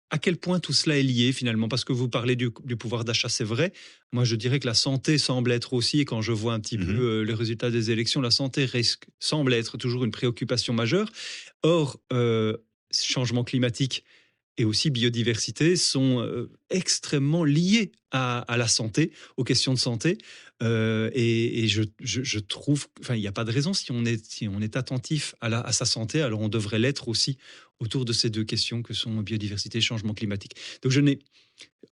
à quel point tout cela est lié finalement, parce que vous parlez du pouvoir d'achat, c'est vrai. Moi, je dirais que la santé semble être aussi, et quand je vois un petit peu Mhm. les résultats des élections, la santé semble être toujours une préoccupation majeure. Or, changement climatique et aussi biodiversité sont extrêmement liés à la santé, aux questions de santé. Et je trouve, enfin, il n'y a pas de raison si on est attentif à sa santé, alors on devrait l'être aussi autour de ces deux questions que sont biodiversité et changement climatique. Donc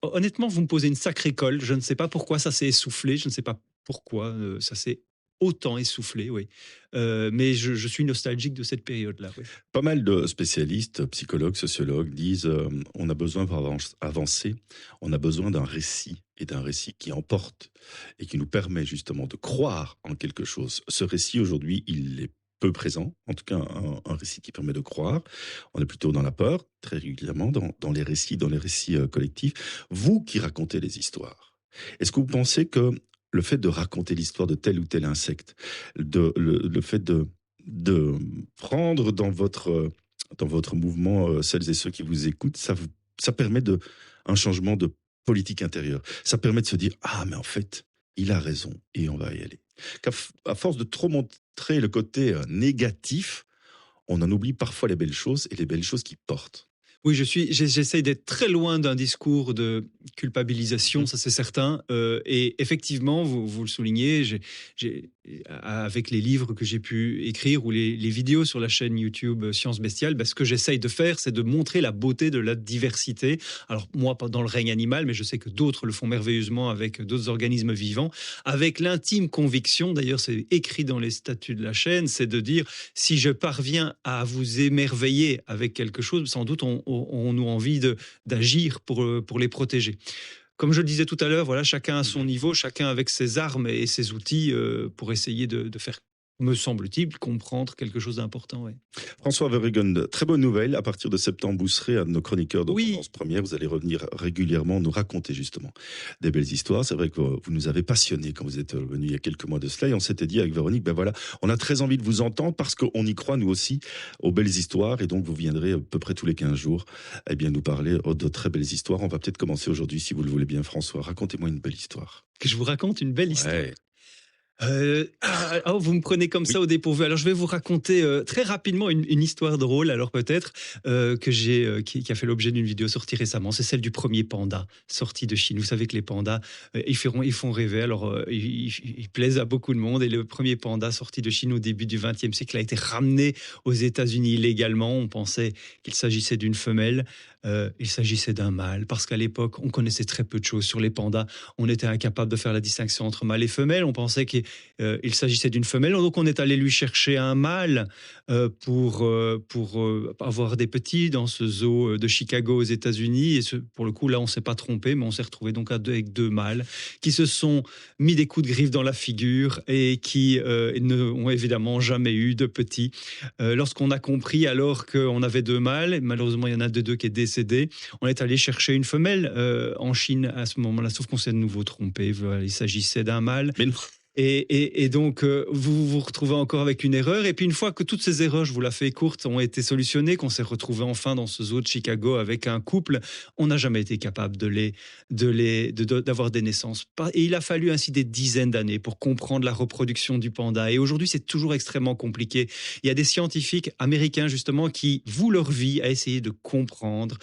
honnêtement, vous me posez une sacrée colle. Je ne sais pas pourquoi ça s'est essoufflé. Je ne sais pas pourquoi ça s'est autant essoufflé, oui. Mais je suis nostalgique de cette période-là, oui. Pas mal de spécialistes, psychologues, sociologues disent on a besoin pour avancer, on a besoin d'un récit et d'un récit qui emporte et qui nous permet justement de croire en quelque chose. Ce récit aujourd'hui, il est peu présent, en tout cas un récit qui permet de croire. On est plutôt dans la peur, très régulièrement, dans les récits collectifs. Vous qui racontez les histoires, est-ce que vous pensez que le fait de raconter l'histoire de tel ou tel insecte, le fait de prendre dans votre mouvement celles et ceux qui vous écoutent, ça permet un changement de politique intérieure. Ça permet de se dire ah mais en fait il a raison et on va y aller. À force de trop montrer le côté négatif, on en oublie parfois les belles choses et les belles choses qui portent. Oui, j'essaye d'être très loin d'un discours de culpabilisation, ça c'est certain. Et effectivement, vous le soulignez, avec les livres que j'ai pu écrire ou les vidéos sur la chaîne YouTube Science Bestiale, ce que j'essaye de faire, c'est de montrer la beauté de la diversité. Alors moi, pas dans le règne animal, mais je sais que d'autres le font merveilleusement avec d'autres organismes vivants, avec l'intime conviction, d'ailleurs c'est écrit dans les statuts de la chaîne, c'est de dire si je parviens à vous émerveiller avec quelque chose, sans doute on a envie d'agir pour les protéger. Comme je le disais tout à l'heure, voilà, chacun à son niveau, chacun avec ses armes et ses outils pour essayer de faire me semble-t-il, comprendre quelque chose d'important. Ouais. François Verheugen, très bonne nouvelle. À partir de septembre, vous serez un de nos chroniqueurs de Oui, Tendance Première. Vous allez revenir régulièrement nous raconter justement des belles histoires. C'est vrai que vous nous avez passionnés quand vous êtes venu il y a quelques mois de cela. Et on s'était dit avec Véronique, ben voilà, on a très envie de vous entendre parce qu'on y croit nous aussi aux belles histoires. Et donc vous viendrez à peu près tous les 15 jours eh bien, nous parler de très belles histoires. On va peut-être commencer aujourd'hui, si vous le voulez bien, François. Racontez-moi une belle histoire. que je vous raconte une belle histoire. Ouais. Vous me prenez comme Oui. ça au dépourvu. Alors, je vais vous raconter très rapidement une histoire drôle, alors peut-être, qui a fait l'objet d'une vidéo sortie récemment. C'est celle du premier panda sorti de Chine. Vous savez que les pandas, ils font rêver. Alors, ils plaisent à beaucoup de monde. Et le premier panda sorti de Chine au début du XXe siècle a été ramené aux États-Unis illégalement. On pensait qu'il s'agissait d'une femelle. Il s'agissait d'un mâle, parce qu'à l'époque, on connaissait très peu de choses sur les pandas. On était incapable de faire la distinction entre mâle et femelle. On pensait qu'il s'agissait d'une femelle. Donc, on est allé lui chercher un mâle pour avoir des petits dans ce zoo de Chicago aux États-Unis. Et pour le coup, là, on ne s'est pas trompé, mais on s'est retrouvé donc avec deux mâles qui se sont mis des coups de griffe dans la figure et qui n'ont évidemment jamais eu de petits. Lorsqu'on a compris alors qu'on avait deux mâles, malheureusement, il y en a deux qui est décédé, on est allé chercher une femelle en Chine à ce moment-là, sauf qu'on s'est de nouveau trompé. Voilà, il s'agissait d'un mâle. Mais non. Et donc, vous vous retrouvez encore avec une erreur. Et puis, une fois que toutes ces erreurs, je vous la fais courte, ont été solutionnées, qu'on s'est retrouvé enfin dans ce zoo de Chicago avec un couple, on n'a jamais été capable d'avoir des naissances. Et il a fallu ainsi des dizaines d'années pour comprendre la reproduction du panda. Et aujourd'hui, c'est toujours extrêmement compliqué. Il y a des scientifiques américains, justement, qui vouent leur vie à essayer de comprendre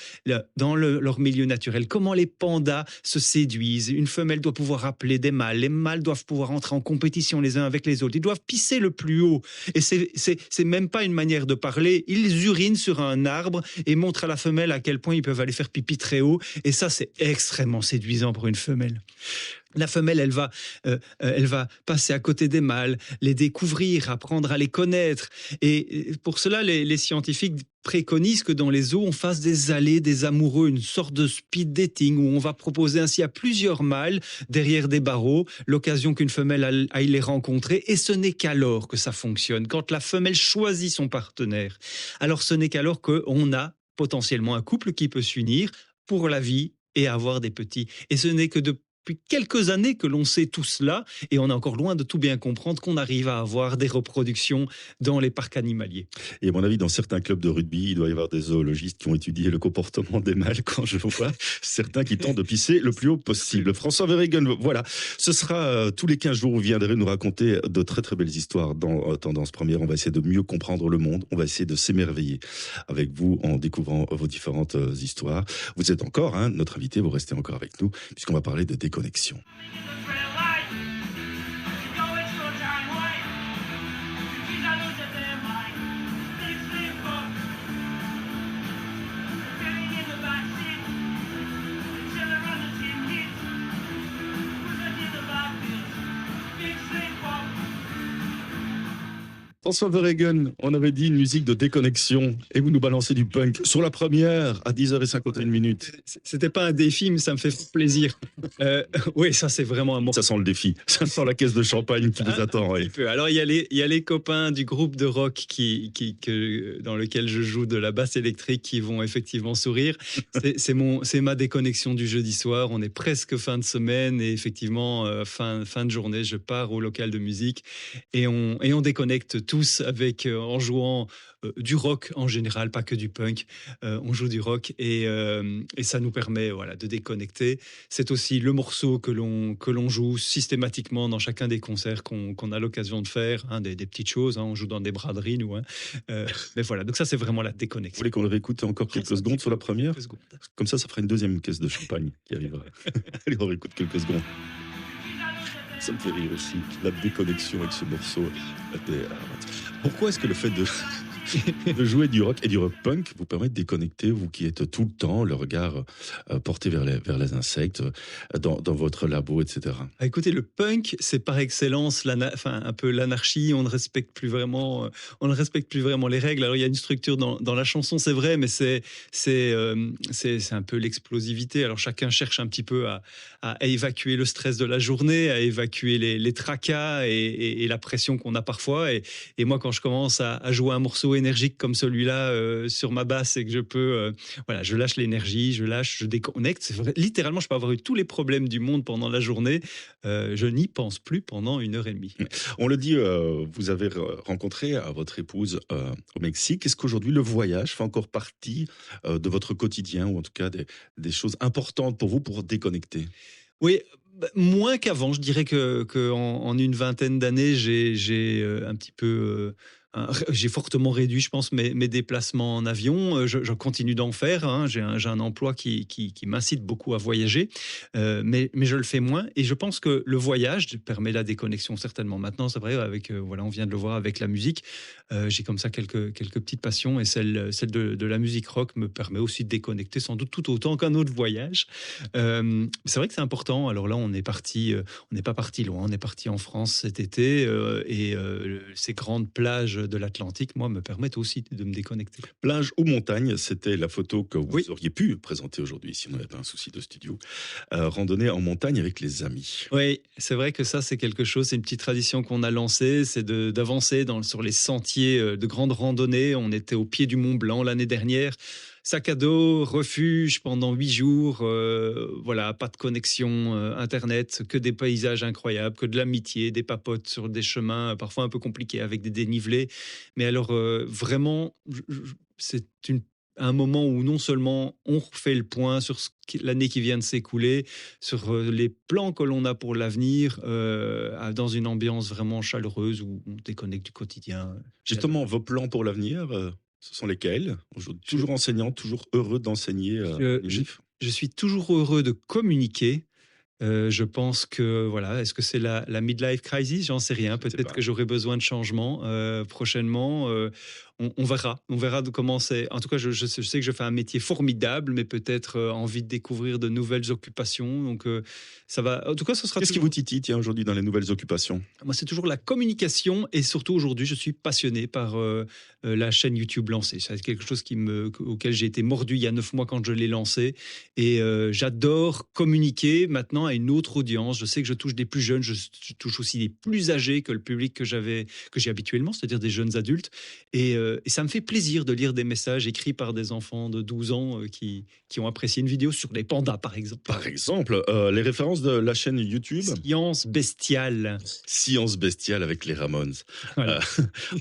dans leur milieu naturel comment les pandas se séduisent. Une femelle doit pouvoir appeler des mâles. Les mâles doivent pouvoir entrer en compétition les uns avec les autres. Ils doivent pisser le plus haut. Et c'est même pas une manière de parler. Ils urinent sur un arbre et montrent à la femelle à quel point ils peuvent aller faire pipi très haut. Et ça, c'est extrêmement séduisant pour une femelle. La femelle, elle va passer à côté des mâles, les découvrir, apprendre à les connaître. Et pour cela, les scientifiques préconisent que dans les zoos, on fasse des allées des amoureux, une sorte de speed dating, où on va proposer ainsi à plusieurs mâles, derrière des barreaux, l'occasion qu'une femelle aille les rencontrer. Et ce n'est qu'alors que ça fonctionne, quand la femelle choisit son partenaire. Alors ce n'est qu'alors qu'on a potentiellement un couple qui peut s'unir pour la vie et avoir des petits. Et ce n'est que depuis quelques années que l'on sait tout cela, et on est encore loin de tout bien comprendre, qu'on arrive à avoir des reproductions dans les parcs animaliers. Et à mon avis, dans certains clubs de rugby, il doit y avoir des zoologistes qui ont étudié le comportement des mâles quand je vois certains qui tentent de pisser le plus haut possible. François Verheugen, voilà. Ce sera tous les 15 jours, vous viendrez nous raconter de très très belles histoires dans Tendance Première. On va essayer de mieux comprendre le monde. On va essayer de s'émerveiller avec vous en découvrant vos différentes histoires. Vous êtes encore notre invité, vous restez encore avec nous puisqu'on va parler de déconnexion. François Verheugen, on avait dit une musique de déconnexion et vous nous balancez du punk sur la première à 10h51 minutes. C'était pas un défi, mais ça me fait plaisir. Oui, ça c'est vraiment un morceau. Ça sent le défi, ça sent la caisse de champagne qui vous attend. Oui. Alors il y a les copains du groupe de rock dans lequel je joue de la basse électrique qui vont effectivement sourire. C'est ma déconnexion du jeudi soir. On est presque fin de semaine et effectivement fin de journée, je pars au local de musique et on déconnecte tous en jouant du rock en général, pas que du punk. On joue du rock et ça nous permet de déconnecter. C'est aussi le morceau que l'on joue systématiquement dans chacun des concerts qu'on a l'occasion de faire, des petites choses. On joue dans des braderies, nous. Mais voilà, donc ça, c'est vraiment la Vous déconnexion. voulez qu'on le réécoute encore quelques secondes sur la première? Quelques secondes. Comme ça fera une deuxième caisse de champagne qui arrivera. Allez, on réécoute quelques secondes. Ça me fait rire aussi, la déconnexion avec ce morceau. Pourquoi est-ce que le fait de de jouer du rock et du rock punk vous permet de déconnecter, vous qui êtes tout le temps le regard porté vers les insectes, dans votre labo, etc. Ah, écoutez, le punk, c'est par excellence enfin, un peu l'anarchie. On ne respecte plus vraiment, on ne respecte plus vraiment les règles. Alors il y a une structure dans la chanson, c'est vrai, mais c'est un peu l'explosivité. Alors chacun cherche un petit peu à évacuer le stress de la journée, à évacuer les tracas et la pression qu'on a parfois. Et moi, quand je commence à jouer un morceau énergique comme celui-là sur ma basse et que je peux, voilà, je lâche l'énergie, je déconnecte. C'est vrai, littéralement, je peux avoir eu tous les problèmes du monde pendant la journée. Je n'y pense plus pendant 1 heure et demie. On le dit, vous avez rencontré votre épouse au Mexique. Est-ce qu'aujourd'hui le voyage fait encore partie de votre quotidien, ou en tout cas des choses importantes pour vous pour déconnecter? Oui, bah, moins qu'avant. Je dirais en une vingtaine d'années, j'ai un petit peu, j'ai fortement réduit, je pense, mes déplacements en avion. Je continue d'en faire, hein. J'ai un emploi qui m'incite beaucoup à voyager, mais je le fais moins. Et je pense que le voyage permet la déconnexion certainement. Maintenant, c'est vrai, avec voilà, on vient de le voir avec la musique. J'ai comme ça quelques petites passions, et celle de la musique rock me permet aussi de déconnecter, sans doute tout autant qu'un autre voyage. C'est vrai que c'est important. Alors là, on est parti, on n'est pas parti loin. On est parti en France cet été, et ces grandes plages de l'Atlantique, moi, me permettent aussi de me déconnecter. Plage ou montagne, c'était la photo que vous Oui. auriez pu présenter aujourd'hui si on n'avait pas un souci de studio. Randonnée en montagne avec les amis. Oui, c'est vrai que ça, c'est quelque chose, c'est une petite tradition qu'on a lancée, c'est d'avancer sur les sentiers de grande randonnée. On était au pied du Mont Blanc l'année dernière. Sac à dos, refuge pendant 8 jours, voilà, pas de connexion Internet, que des paysages incroyables, que de l'amitié, des papotes sur des chemins parfois un peu compliqués avec des dénivelés. Mais alors, vraiment, c'est un moment où non seulement on refait le point sur l'année qui vient de s'écouler, sur les plans que l'on a pour l'avenir, dans une ambiance vraiment chaleureuse où on déconnecte du quotidien. Justement, vos plans pour l'avenir, ce sont lesquels? Aujourd'hui, Je- toujours enseignant, toujours heureux d'enseigner je, les je- MIF? je suis toujours heureux de communiquer. Je pense que, voilà, est-ce que c'est la midlife crisis? J'en sais rien. Je ne sais Peut-être pas. que j'aurai besoin de changement prochainement. On verra. On verra de comment c'est. En tout cas, je sais que je fais un métier formidable, mais peut-être envie de découvrir de nouvelles occupations. Donc, ça va. En tout cas, ce sera Qu'est-ce qui toujours. vous titille, tiens, aujourd'hui, dans les nouvelles occupations? Moi, c'est toujours la communication, et surtout aujourd'hui, je suis passionné par la chaîne YouTube lancée. C'est quelque chose auquel j'ai été mordu il y a 9 mois quand je l'ai lancé, et j'adore communiquer maintenant à une autre audience. Je sais que je touche des plus jeunes, je touche aussi des plus âgés que le public que j'ai habituellement, c'est-à-dire des jeunes adultes, et ça me fait plaisir de lire des messages écrits par des enfants de 12 ans qui ont apprécié une vidéo sur les pandas, par exemple. Par exemple, les références de la chaîne YouTube? Science bestiale. Science bestiale avec les Ramones, Voilà.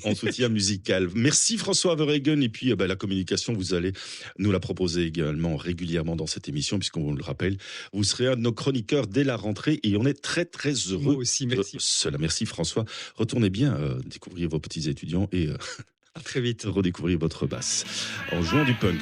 en soutien musical. Merci François Verhegen. Et puis la communication, vous allez nous la proposer également régulièrement dans cette émission, puisqu'on vous le rappelle, vous serez un de nos chroniqueurs dès la rentrée, et on est très très Moi heureux aussi, de merci. cela. Merci François. Retournez bien découvrir vos petits étudiants et À très vite. redécouvrir votre basse en jouant du punk.